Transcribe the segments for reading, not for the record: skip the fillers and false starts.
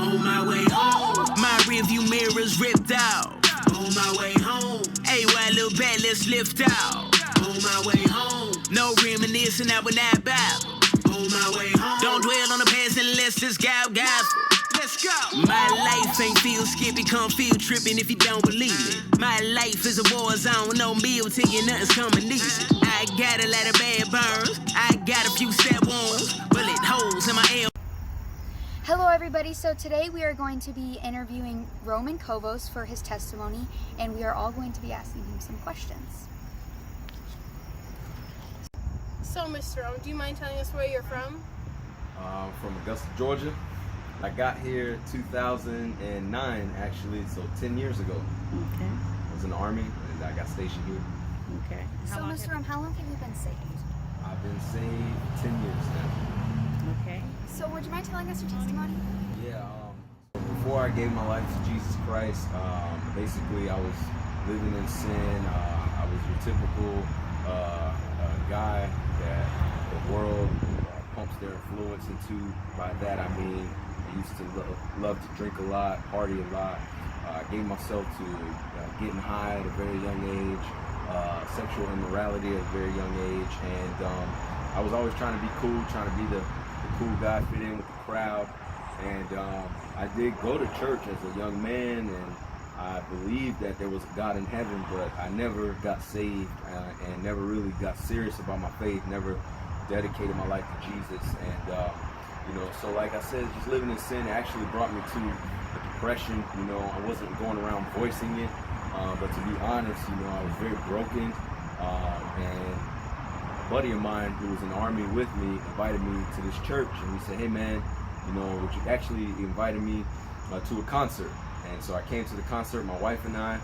On my way home, my rearview mirror's ripped out. On my way home, hey, why little bad, let's lift out. On my way home, no reminiscing, I would not bow. On my way home, don't dwell on the past unless it's God. Let's go. My life ain't feel skippy, come feel tripping if you don't believe it. My life is a war zone, no meal till you nothing's coming easy. I got a lot of bad burns, I got a few step wounds, bullet holes in my air. Hello everybody, so today we are going to be interviewing Roman Covos for his testimony, and we are all going to be asking him some questions. So Mr. Roman, do you mind telling us where you're from? From Augusta, Georgia. I got here 2009 actually, so 10 years ago. Okay. I was in the Army and I got stationed here. Okay. So Mr. Roman, how long have you been saved? I've been saved 10 years now. Okay. So would you mind telling us your testimony? Yeah, before I gave my life to Jesus Christ, basically I was living in sin. I was your typical guy that the world pumps their influence into. By that I mean I used to love to drink a lot, party a lot. I gave myself to getting high at a very young age, sexual immorality at a very young age, and I was always trying to be cool, trying to be the cool guy, fit in with the crowd. And I did go to church as a young man, and I believed that there was a God in heaven, but I never got saved and never really got serious about my faith, never dedicated my life to Jesus. And so like I said, just living in sin actually brought me to a depression. I wasn't going around voicing it, but to be honest, I was very broken. And a buddy of mine who was in the Army with me invited me to this church, and he said, hey man, would you actually invited me to a concert. And so I came to the concert, my wife and I,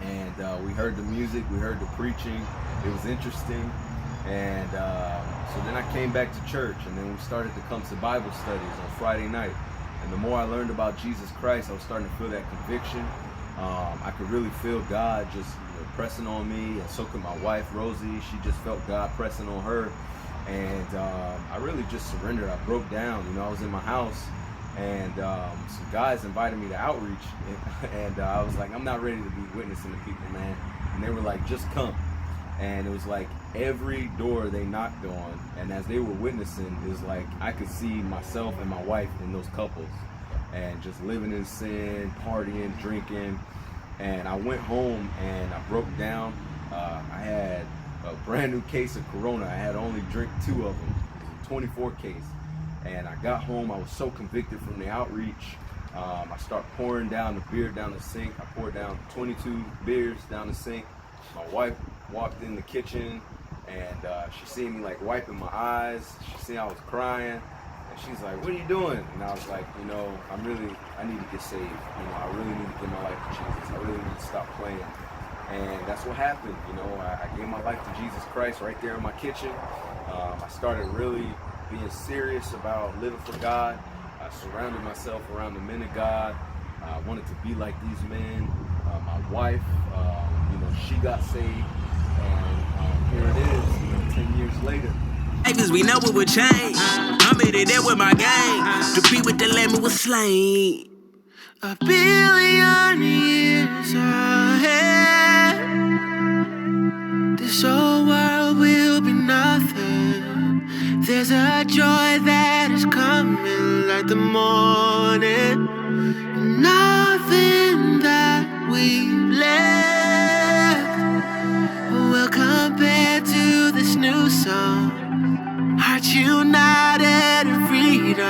and we heard the music, we heard the preaching. It was interesting. And so then I came back to church, and then we started to come to Bible studies on Friday night. And the more I learned about Jesus Christ, I was starting to feel that conviction. I could really feel God just pressing on me, and so could my wife, Rosie. She just felt God pressing on her. And I really just surrendered. I broke down. I was in my house, and some guys invited me to outreach, and I was like, I'm not ready to be witnessing to people, man. And they were like, just come. And it was like every door they knocked on, and as they were witnessing, it was like I could see myself and my wife in those couples, and just living in sin, partying, drinking. And I went home and I broke down. I had a brand new case of Corona. I had only drank 2 of them. It was a 24 case. And I got home, I was so convicted from the outreach. I started pouring down the beer down the sink. I poured down 22 beers down the sink. My wife walked in the kitchen, and she seen me like wiping my eyes. She seen I was crying, and she's like, what are you doing? And I was like, I need to get saved. I really need to give my life to Jesus. I really need to stop playing. And that's what happened. I gave my life to Jesus Christ right there in my kitchen. I started really being serious about living for God. I surrounded myself around the men of God. I wanted to be like these men. My wife, she got saved, and here it is, 10 years later. Cause we know it would change. I'm in there with my gang. To be with the lamb was slain. 1 billion years ahead, this whole world will be nothing. There's a joy that is coming like the morning. Nothing that we've left will compare to this new song. Hearts united in freedom.